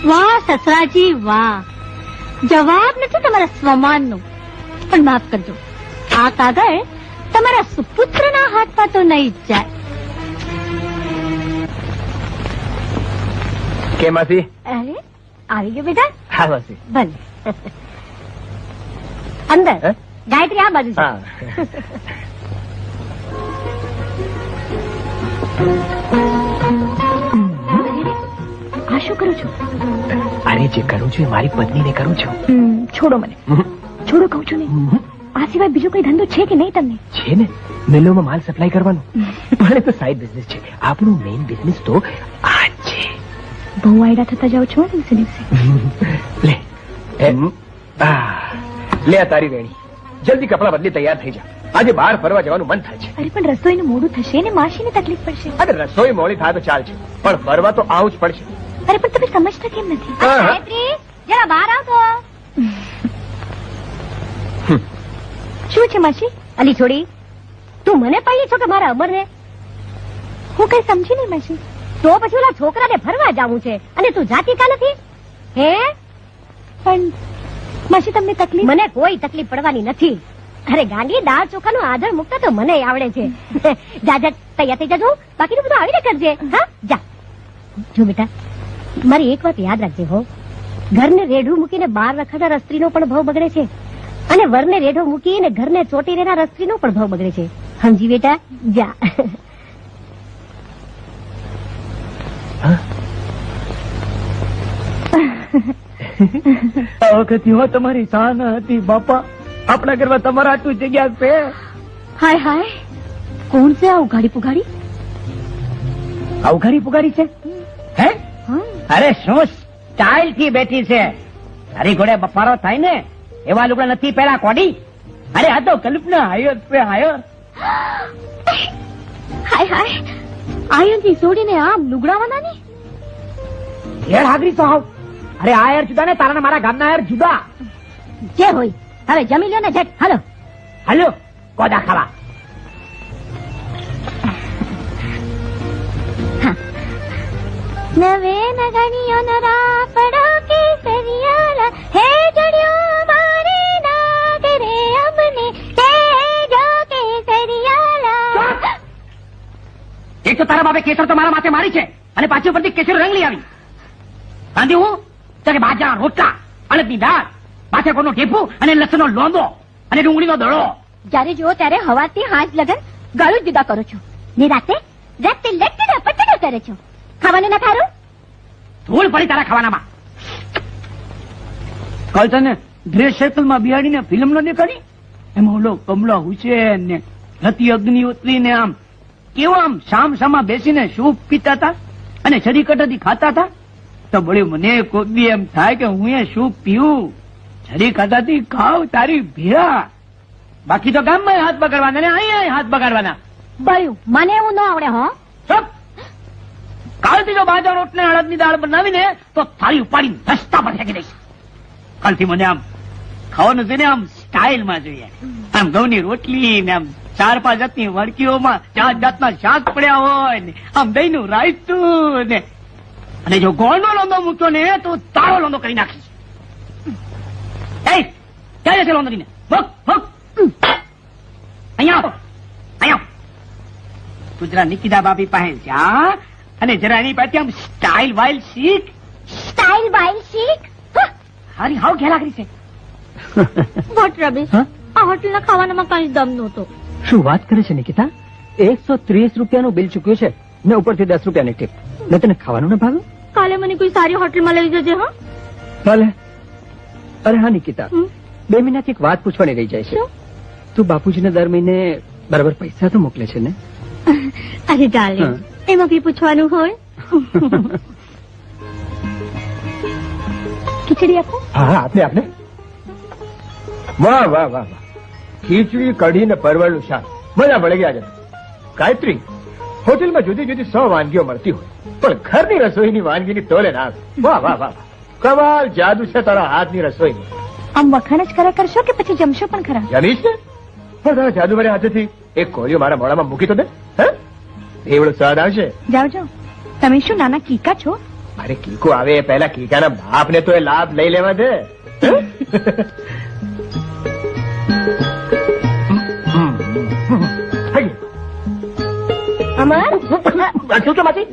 વાહ સસરાજી વાહ, જવાબ નથી તમારા સ્વમાનનો, પણ માફ કરજો, આ કાગળ તમારા સુપુત્રના હાથમાં તો નહીં જ જાય. કે માસી? અરે આવી ગયો બેટા. હા માસી. ભલે અંદર. ગાયત્રી આ બાજુ છે. આ શું કરું છું? અરે જે કરું છું એ મારી પત્નીને કરું છું. છોડો મને, છોડો કહું છું ને. આ સિવાય બીજો કઈ ધંધો છે કે નહીં તમને? છે ને, મિલોમાં માલ સપ્લાય કરવાનો. પણ એ તો સાઈડ બિઝનેસ છે. આપણું મેઇન બિઝનેસ તો આ છે. બહુ આયડા થતા જાવ છો દિવસે દિવસે. લે લે આ તારી વેણી, જલ્દી કપડા બદલી તૈયાર થઈ જા. આજે બહાર ફરવા જવાનું મન થાય છે. અરે પણ રસોઈનું મોડું થશે ને માસીને તકલીફ પડશે. અરે રસોઈ મોડી થાય તો ચાલશે, પણ ફરવા તો આવું જ પડશે. અરે પણ તમે સમજતા કેમ નથી? ગાયત્રી જરા બહાર આવ તો. શું છે માસી? અલી છોડી, તું મને પાડી છો કે મારા અમરને? હું કઈ સમજી નહીં માસી. તો પછી ઓલા છોકરાને ફરવા જવું છે અને તું જાતી કા નથી? હે પણ માસી તમને તકલીફ? મને કોઈ તકલીફ પડવાની નથી. અરે ગાંડી, દાળ ચોખાનો આદર મૂકતા તો મને આવડે છે. જા જા તૈયાર થઈ જજો, બાકીનું બધું આવીને કરજે. હા જા. જો બેટા, મારી એક વાત યાદ રાખજે હો, ઘરને રેઢું મૂકીને બહાર રખડતા સ્ત્રીનો પણ ભાવ બગડે છે, અને વરને રેઢો મૂકીને ઘરને ચોટી રહેનાર સ્ત્રીનો પણ ભાવ બગડે છે. સમજી બેટા? જા. આ વખત હો તમારી શાન હતી બાપા, આપણા ઘરમાં તમારા આટલું જગ્યા છે. હાય હાય, કોણ છે આ ઉઘાડી પુઘાડી? અવઘાડી પુગાડી છે? હે? અરે શું સ્ટાઇલ થી બેઠી છે. તારી ઘોડે બફારો થાય ને એવા લુગડા નથી પેલા કોડી. અરે આ તો કલ્પના હાયર પે હાયર. હાય હાય, આયનથી છોડીને આમ લુગડાવાના ની હેડ હાગરી તો આવ. અરે આ યાર જુદા ને તારા મારા ગામના યાર જુદા. જે હોય હવે જમી લ્યો ને ઝટ. હાલો હાલો કોદા ખાવા. નવે નગણીઓ ન રાપડો કે સરિયાલા હે જડ્યો મારે નાગ રે અમને હે જો કે સરિયાલા. એક તો તારા બાપે કેસર તો મારા માથે મારી છે અને પાછી ઉપરથી કેસર રંગ લઈ આવી. બાંધી હું કે બાજા રોટલા, અડદની દાળ, માથે કોનો ઢેફું અને લસણનો લોંદો અને ડુંગળીનો દડો. જ્યારે જુઓ ત્યારે હવાથી હાથ લગન ગાળું જુદા કરો છો, ને રાતે રાતે લટડા પટડા કરે છો. ખાવાનું ના ખારું? ધૂળ પડી તારા ખાવાનામાં. કાલ તને ડ્રેસ સર્કલમાં બિહાડીને ફિલ્મ ન દેખાડી? એમાં ઓલો કમલા હુસેન ને રતિ અગ્નિહોત્રી ને આમ કેવા આમ સામ સામા બેસીને સૂપ પીતા હતા અને છડી કટાથી ખાતા હતા. તો બળ્યું મને કોઈ બી એમ થાય કે હું એ સૂપ પીવું, છડી કટાથી ખાવ તારી ભેળા. બાકી તો ગામમાં હાથ બગાડવાના ને અહીંયા હાથ બગાડવાના. બળ્યું મને એવું ન આવડે. હો કાલથી જો બાજા રોટ ને અડદની દાળ બનાવીને તો થાળી ઉપાડી રસ્તા પર ફેંકી દઈશ. કાલથી મને આમ ખાવાનું છે ને આમ સ્ટાઇલમાં જોઈએ. આમ ઘઉંની રોટલી ને આમ 4-5 જાતની વળકીઓમાં 4 જાતના શાક પડ્યા હોય ને આમ દહીંનું રાયતું ને, અને જો ગોળનો લોંદો મૂક્યો ને તો તારો લોંદો કરી નાખીશ. ક્યાં જશે લોંદરીને? અહીંયા આવો, અહીંયા તું જરા નિકિતા ભાભી પાસે જા અને જરા એની પાસે આમ સ્ટાઇલ વાઇલ શીખ. સ્ટાઇલ બાઇલ શીખ? હારી હાવ ઘેલા કરી છે. વોટ રબીશ, આ હોટલના ખાવાનામાં કઈ દમ નહોતો. શું વાત કરે છે નિકિતા? 130 રૂપિયાનું બિલ ચૂક્યું છે ને ઉપરથી 10 રૂપિયાની ટીપ. ને તને ખાવાનું ના ભાવે? કાલે મને કોઈ સારી હોટલમાં લઈ જજે. હા ભલે. અરે હા નિકિતા, 2 મહિનાથી એક વાત પૂછવાની રહી જાય છે. તું બાપુજીને દર મહિને બરાબર પૈસા તો મોકલે છે ને? અરે ડાર્લિંગ, એમાં બી પૂછવાનું હોય? ખીચડી આપો. હા આપને આપને. વાહ વાહ વાહ વાહ, ખીચડી કઢી ને પરવળનું શાક, મજા પડી ગયા છે. ગાયત્રી, હોટેલમાં જુદી જુદી 100 વાનગીઓ મળતી હોય પણ ઘરની રસોઈની વાનગીની તોલે ના આવે. વાહ વાહ વાહ, કમાલ જાદુ છે તારા હાથની રસોઈ. આમ વખાણ જ ખરા કરશો કે પછી જમશો પણ ખરા? જમીશ ને, પણ તારા જાદુભર્યા હાથેથી એક કોળિયો મારા મોઢામાં મૂકી તો દે. હે એવડો સ્વાદ આવશે. જાઓ જાઓ. તમે શું નાના કીકા છો? અરે કીકો આવે એ પહેલા કીકાના બાપને તો એ લાભ લઈ લેવા દે. અમર શું છે માસી?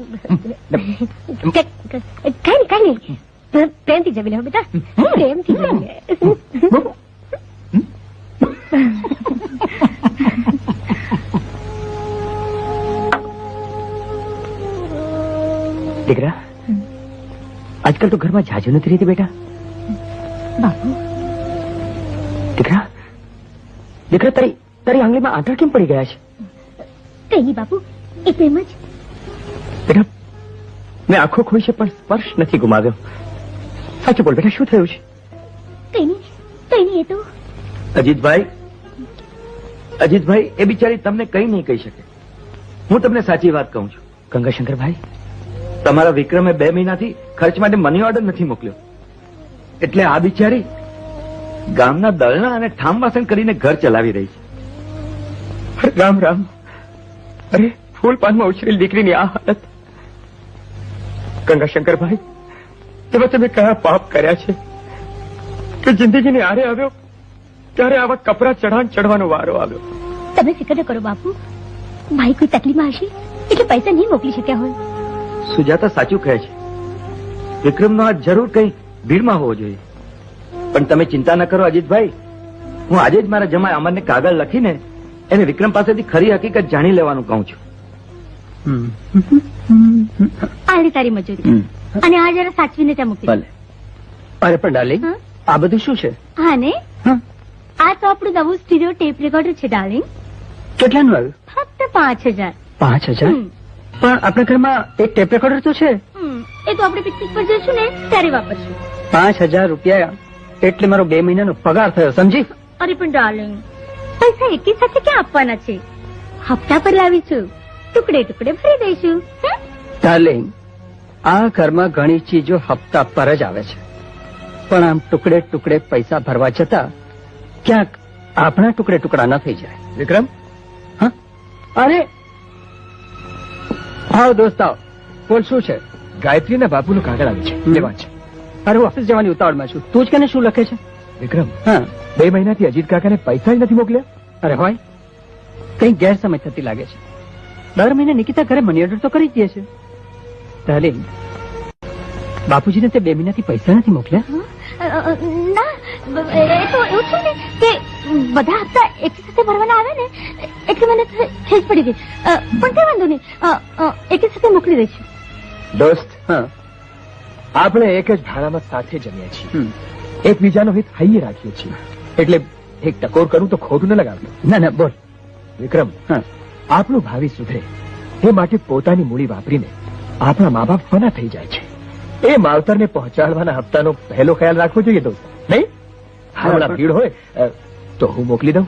કઈ નહીં પ્રેમથી જમી લેવો બેટા, પ્રેમથી જમી લે. દીકરા, આજકાલ તો ઘરમાં જાજુ નથી રહેતી બેટા. બાપુ દીકરા, દીકરા તારી આંગળીમાં આંધળા કેમ પડી ગયા છે? કઈ નહીં બાપુ, એ તો એમ જ. બેટા, મેં આંખો ખોઈ છે પણ સ્પર્શ નથી ગુમાવ્યો. સાચું બોલ બેટા, શું થયું છે? કઈ નહીં એ તો. અજીતભાઈ, એ બિચારી તમને કઈ નહીં કહી શકે. હું તમને સાચી વાત કહું છું. ગંગાશંકરભાઈ, તમારા વિક્રમે 2 મહિનાથી ખર્ચ માટે મની ઓર્ડર નથી મોકલ્યો, એટલે આ બિચારી ગામના દળના અને ઠામ વાસણ કરીને ઘર ચલાવી રહી છે. રામ રામ. અરે, ફૂલ પાનમાં ઉછરેલી દીકરીની આ હાલત. ગંગાશંકરભાઈ, તમે કયા પાપ કર્યા છે કે જિંદગીની આરે આવ્યો ત્યારે આવા કપરા ચઢાણ ચડવાનો વારો આવ્યો? તમે ફિકર ન કરો બાપુ, ભાઈ કોઈ તકલીફમાં હશે એટલે પૈસા નહીં મોકલી શક્યા હોય. સુજાતા સાચું કહે છે. વિક્રમનો આ જરૂર કઈ ભીડમાં હોવો જોઈએ. પણ તમે ચિંતા ન કરો અજીતભાઈ, હું આજે જ મારા જમાઈ અમરને કાગળ લખીને એને વિક્રમ પાસેથી ખરી હકીકત જાણી લેવાનું કહું છું. આલી તારી મજૂરી, અને આ જરા સાચવીને ત્યાં મૂકી દે. ભલે. અરે પણ ડાર્લિંગ, આ બધું શું છે? હા ને, આ તો આપણું નવું સ્ટીરિયો ટેપ રેકોર્ડર છે ડાર્લિંગ. કેટલાનું આવ્યું? ફક્ત 5,000. 5,000? પણ આપણા ઘરમાં એક ટેપ રેકોર્ડર તો છે. એ તો આપણે પિકનિક પર જઈશું ને ત્યારે વાપરશું. 5,000 રૂપિયા એટલે મારો 2 મહિનાનો પગાર થયો, સમજી? અરે પણ ડાર્લિંગ, પૈસા એકી સાથે ક્યાં આપવાના છે? હપ્તા પર લાવીશું, ટુકડે ટુકડે ભરી દઈશું. ડાર્લિંગ, આ ઘરમાં ઘણી ચીજો હપ્તા પર જ આવે છે, પણ આમ ટુકડે ટુકડે પૈસા ભરવા જતા ક્યાંક આપણા ટુકડે ટુકડા ન થઈ જાય. વિક્રમ, હા? અરે આવો દોસ્ત, આવો. બોલ, શું છે? ગાયત્રીના બાપુનું કાગળ આવ્યું છે, લેવા છે. અરે, હું ઓફિસ જવાની ઉતાવળમાં છું. તું જ કે શું લખે છે? વિક્રમ, હા, 2 મહિનાથી અજીત કાકાને પૈસા જ નથી મોકલ્યા. અરે હોય, કઈ ગેરસમજ થતી લાગે છે. દર મહિને નિકિતા ઘરે મની ઓર્ડર તો કરી જ દે છે. ડાર્લિંગ, બાપુજીને તે 2 મહિનાથી પૈસા નથી મોકલ્યા? ના, એ તો એવું છે ને કે બધા હપ્તા એક સાથે ભરવાના આવે ને એટલે મને ખેંચ પડી ગઈ. પણ કઈ વાંધો નહીં, એક સાથે મોકલી દઈશું. દોસ્ત, હા. આપણે એક જ ભાડામાં સાથે જમ્યા છીએ, એકબીજાનો હિત હૈયે રાખીએ છીએ, એટલે એક ટકોર કરું તો ખોટું ન લગાવતું. ના ના, બોલ. વિક્રમ, હા. આપણું ભાવિ સુધરે એ માટે પોતાની મૂડી વાપરીને આપણા મા બાપ ફના થઈ જાય છે. એ માવતરને પહોંચાડવાના હપ્તાનો પહેલો ખ્યાલ રાખવો જોઈએ દોસ્ત, નહીં? હમણાં ભીડ હોય તો હું મોકલી દઉં.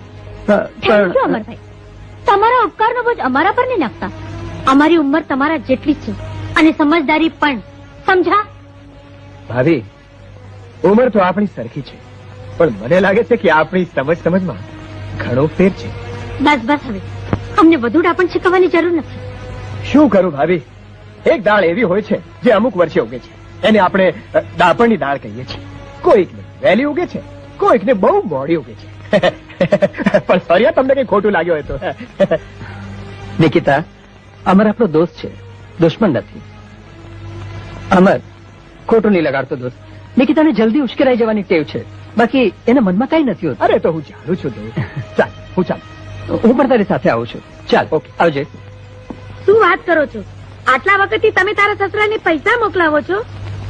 થેન્ક યુ અમરભાઈ, તમારા ઉપકારનો બોજ અમારા પર નહીં નાખતા. અમારી ઉંમર તમારા જેટલી જ છે અને સમજદારી પણ, સમજા? ભાભી, ઉંમર તો આપણી સરખી છે, પણ મને લાગે છે કે આપણી સમજમાં ઘણો ફેર છે. બસ બસ, હવે અમને વધુ ડાપણ શીખવવાની જરૂર નથી. શું કરું ભાભી, એક દાળ એવી હોય છે જે અમુક વર્ષે ઉગે છે, એને આપણે દાપણની દાળ કહીએ છીએ. કોઈકને વહેલી ઉગે છે, કોઈકને બહુ મોડી ઉગે છે. પણ સોરી, તમને કઈ ખોટું લાગ્યું હોય તો. નિકિતા, અમર આપણો દોસ્ત છે, દુશ્મન નથી. અમર ખોટું નહીં લગાડતો દોસ્ત. નિકિતાને જલ્દી ઉશ્કેરાઈ જવાની ટેવ છે, બાકી એના મનમાં કઈ નથી હોતું. અરે તો હું જાણું છું દોસ્ત. ચાલ, હું ચાલ. હું પણ તારી સાથે આવું છું. ચાલ, ઓકે, આવજે. શું વાત કરો છો? આટલા વખતથી તમે તારા સસરાને પૈસા મોકલાવો છો,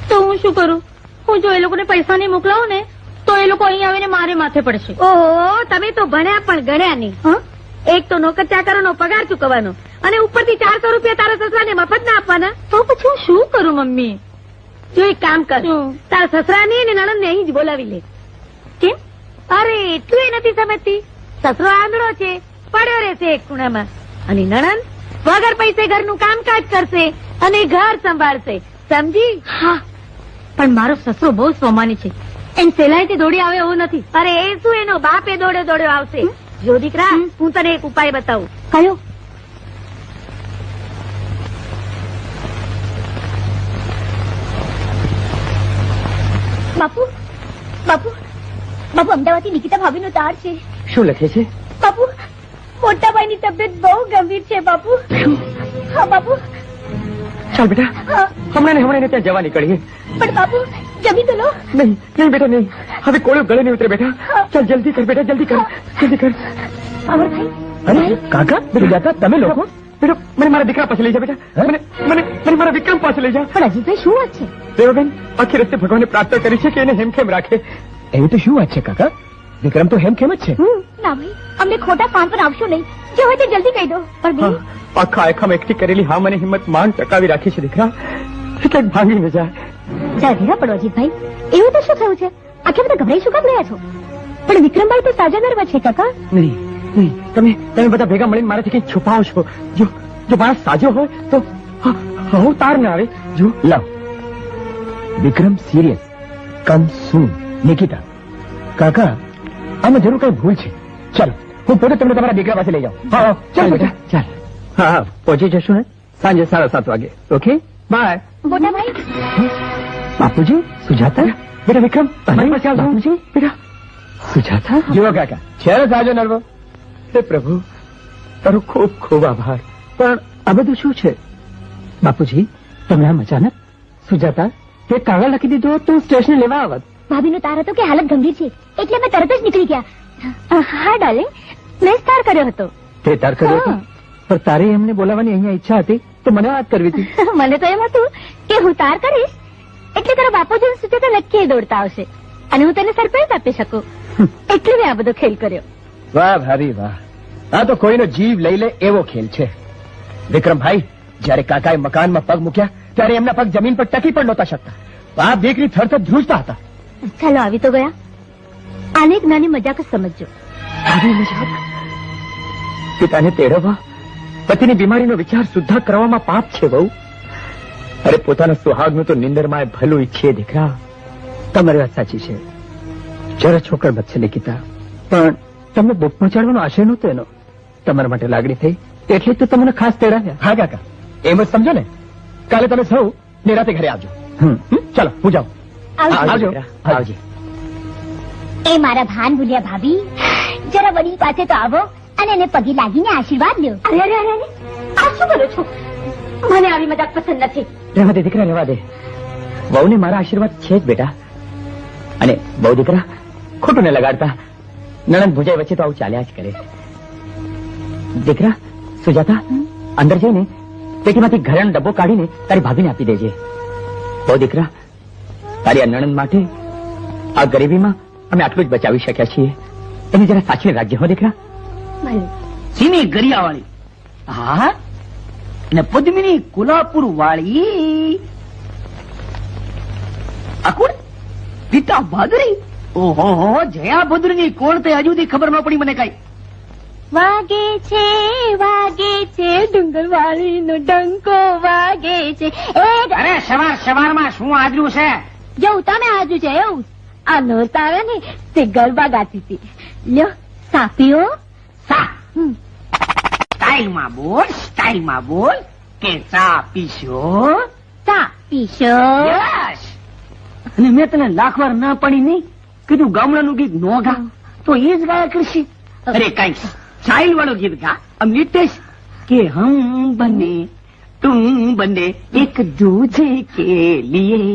તો હું શું કરું? હું જો એ લોકોને પૈસા નહીં મોકલાવું ને તો એ લોકો અહીં આવીને મારે માથે પડશે. ઓહો, તમે તો ભણ્યા પણ ગણ્યા નહીં. એક તો નોકર ચાકરોનો પગાર ચૂકવવાનો અને ઉપરથી 400 રૂપિયા તારા સસરાને મફત ના આપવાના. તો પછી હું શું કરું મમ્મી? જો એક કામ કર, તારા સસરાને અને નણંદને અહીં જ બોલાવી લે. કેમ? અરે એટલું એ નથી સમજતી. સસરો આંધળો છે, પડ્યો રહેશે એક ખૂણામાં, અને નણંદ વગર પૈસે ઘરનું કામકાજ કરશે અને ઘર સંભાળશે, સમજી? હા, પણ મારો સસરો બહુ સ્વમાની છે, એમ સહેલાઈથી દોડી આવે એવું નથી. અરે એ શું, એનો બાપ એ દોડ્યો દોડ્યો આવશે. જો દીકરા, હું તને એક ઉપાય બતાવું. કયો? બાપુ બાપુ બાપુ અમદાવાદથી નિકિતા ભાભીનો તાર છે. શું લખે છે? બાપુ મોટા ભાઈની તબિયત બહુ ગંભીર છે બાપુ. હા બાપુ. ચાલ બેટા, હા, હમણાં ને હમણાં એને ત્યાં જવા નીકળીએ. પણ બાપુ જમી તો લો. નહીં નહીં બેટા નહીં, હવે કોળો ગળે નહીં ઉતરે બેટા. ચાલ જલ્દી કર બેટા, જલ્દી કર, જલ્દી કર. અમરભાઈ અરે કાકા સુજાતા તમે લોકો બેટા મને મારા દીકરા પાસે લઈ જા બેટા. મને મને મને મારા વિક્રમ પાસે લઈ જા. પણ અજીતભાઈ શું વાત છે? દેવબેન આખી રસ્તે ભગવાને પ્રાર્થના કરી છે કે એને હેમખેમ રાખે. એવી તો શું વાત છે કાકા? વિક્રમ તો હેમખેમ જ છે. ના ભાઈ, અમને ખોટા કામ પર આવશો નહીં. જે હોય તે જલ્દી કહી દો. પણ હા, બેન આખા આખામાં એકઠી કરેલી હા મને હિંમત માંગ ટકાવી રાખી છે દીકરા, એટલે ભાંગી ન જાય. જરા ધીરા પડો અજીતભાઈ. એવું તો શું થયું છે? આખે બધા ગભરાઈ શું કામ રહ્યા છો? પણ વિક્રમભાઈ તો સાજા નરવા છે કાકા. નહીં નહીં, તમે તમે બધા ભેગા મળીને મારાથી કંઈક છુપાવો છો. જો જો માણસ સાજો હોય તો હું તાર ના આવે. જો લાવ વિક્રમ સિરિયસ કમ સૂન. નિકિતા કાકા આમાં જરૂર કઈ ભૂલ છે. ચાલો હું પોતે તમને તમારા દીકરા પાસે લઈ જાઉં. હા ચાલ બેટા ચાલ. હા હા પહોંચી જશું ને સાંજે 7:30 વાગે. Okay bye. મોટા ભાઈ બાપુજી, સુજાતા, બેટા વિક્રમ મારી પાસે આવજો. બાપુજી, બેટા સુજાતા. જુઓ કાકા છે ને સાજો નરવો. હે પ્રભુ, તારો ખૂબ ખૂબ આભાર. પણ આ બધું શું છે? બાપુજી, તમે આમ અચાનક? સુજાતા, તે કાગળ લખી દીધો તો હું સ્ટેશને લેવા આવત. ભાભીનો તાર હતો કે હાલત ગંભીર છે એટલે અમે તરત જ નીકળી ગયા. હા ડાર્લિંગ, મેં તાર કર્યો હતો. તે તાર કર્યો હતો? હા. પણ તારે એમને બોલાવવાની અહીંયા ઈચ્છા હતી તો મને વાત કરવી હતી. મને તો એમ હતું કે હું તાર કરીશ એટલે તારા બાપુજી સુચેતા નક્કી દોડતા આવશે અને હું તેને સરપ્રાઈઝ આપી શકું. એટલે મેં આ બધો ખેલ કર્યો. વાહ ભાભી વાહ, આ તો કોઈનો જીવ લઈ લે એવો ખેલ છે. વિક્રમભાઈ, જ્યારે કાકાએ મકાનમાં પગ મૂક્યા ત્યારે એમના પગ જમીન પર ટકી પણ નહોતા શકતા. બાપ દીકરી થરથર ધ્રુજતા હતા. ચાલો આવી તો ગયા. આને એક નાની મજાક જ સમજજો. આવી મજાક? પિતાને તેડવવા, પતિની બીમારીનો વિચાર શુદ્ધ કરવામાં પાપ છે બહુ. અરે પોતાના સુહાગનું તો નિંદરમાં ભલું ઈચ્છીએ દીકરા. તમારી વાત સાચી છે, જરા છોકર છે નિકિતા, પણ તમને દુઃખ પહોંચાડવાનો આશય નહોતો એનો. તમારા માટે લાગણી થઈ એટલે જ તો તમને ખાસ તેડાવ્યા. હા કાકા, એમ જ સમજો ને. કાલે તમે સૌ નિરાતે ઘરે આવજો. ચાલો હું જાઉં. આવજો. દીકરા, આવજે. એ મારા ભાન ભૂલ્યા ભાભી, જરા વડીલ પાસે તો આવો અને એને પગે લાગીને આશીર્વાદ લ્યો. અરે અરે અરે, આ શું કરો છો? મને આવી મજાક પસંદ નથી. રહેવા દે દીકરા, રહેવા દે. વહુને મારા આશીર્વાદ છે જ બેટા. અને બહુ દીકરા, ખોટું ન લગાડતા. નણંદ ભુજાઈ વચ્ચે તો આવું ચાલ્યા જ કરે. દીકરા, સુજાતા, અંદર જઈને પેટીમાંથી ઘરેણો ડબ્બો કાઢીને તારી ભાભીને આપી દેજે. બહુ દીકરા, તારી આ નણંદ માટે આ ગરીબીમાં અમે આટલું જ બચાવી શક્યા છીએ. એને જરા સાચવી રાખજે હો દીકરા. ભલે. સીની ગરિયાવાળી, હા, અને પદ્મિની કોલ્હાપુર વાળી. અકુડ પિતા ભાદરી. ઓહો, જયા ભદ્રની કોણ તે હજુ સુધી ખબર ન પડી મને કઈ. વાગે છે ડુંગરવાળી નો ડંકો વાગે છે. અરે સવારમાં શું આજ્યું છે? જેવું તમે આજુ છે એવું. આ નોરતા આવે ને તે ગરબા ગાતી હતી. લ્યો સાપીઓ. સા સ્ટાઈલમાં બોલ કે ચા પીશો. ચા પીશો. યસ. અને મેં તને લાખ વાર ના પડી નહીં કીધું ગામડાનું ગીત નો ગા, તો એ જ ગાયા કરશે. અરે કઈ સ્ટાઈલ વાળું ગીત ગા. આમ લીટેશ કે હમ બને તું બને એક દૂજે કે લીએ.